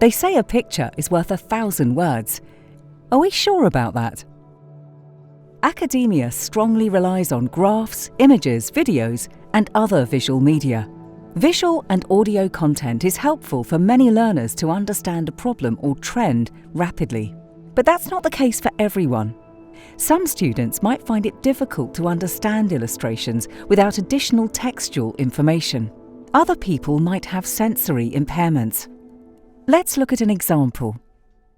They say a picture is worth 1,000 words. Are we sure about that? Academia strongly relies on graphs, images, videos, and other visual media. Visual and audio content is helpful for many learners to understand a problem or trend rapidly. But that's not the case for everyone. Some students might find it difficult to understand illustrations without additional textual information. Other people might have sensory impairments. Let's look at an example.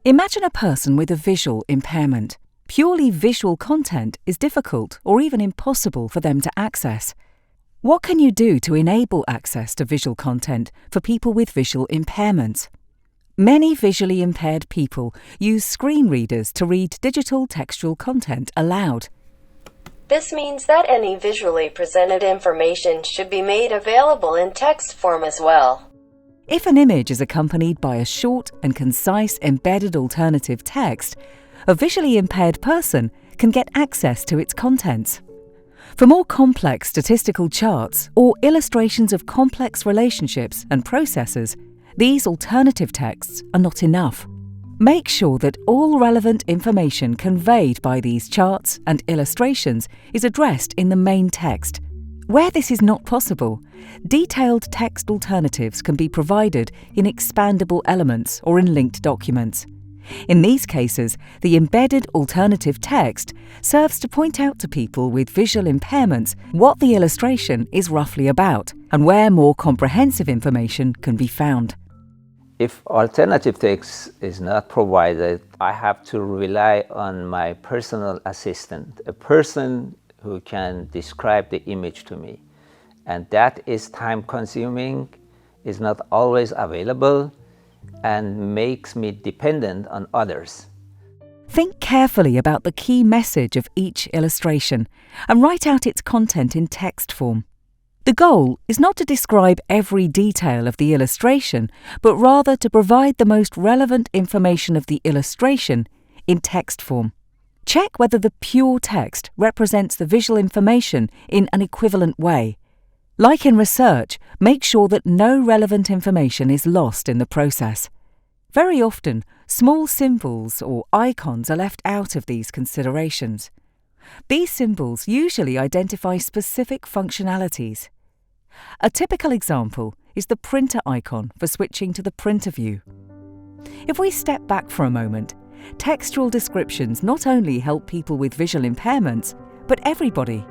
Imagine a person with a visual impairment. Purely visual content is difficult or even impossible for them to access. What can you do to enable access to visual content for people with visual impairments? Many visually impaired people use screen readers to read digital textual content aloud. This means that any visually presented information should be made available in text form as well. If an image is accompanied by a short and concise embedded alternative text, a visually impaired person can get access to its contents. For more complex statistical charts or illustrations of complex relationships and processes, these alternative texts are not enough. Make sure that all relevant information conveyed by these charts and illustrations is addressed in the main text. Where this is not possible, detailed text alternatives can be provided in expandable elements or in linked documents. In these cases, the embedded alternative text serves to point out to people with visual impairments what the illustration is roughly about and where more comprehensive information can be found. If alternative text is not provided, I have to rely on my personal assistant, a person who can describe the image to me. And that is time-consuming, is not always available, and makes me dependent on others. Think carefully about the key message of each illustration and write out its content in text form. The goal is not to describe every detail of the illustration, but rather to provide the most relevant information of the illustration in text form. Check whether the pure text represents the visual information in an equivalent way. Like in research, make sure that no relevant information is lost in the process. Very often, small symbols or icons are left out of these considerations. These symbols usually identify specific functionalities. A typical example is the printer icon for switching to the printer view. If we step back for a moment, textual descriptions not only help people with visual impairments, but everybody.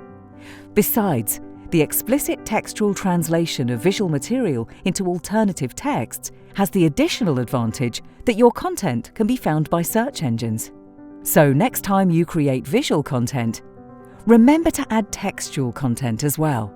Besides, the explicit textual translation of visual material into alternative texts has the additional advantage that your content can be found by search engines. So next time you create visual content, remember to add textual content as well.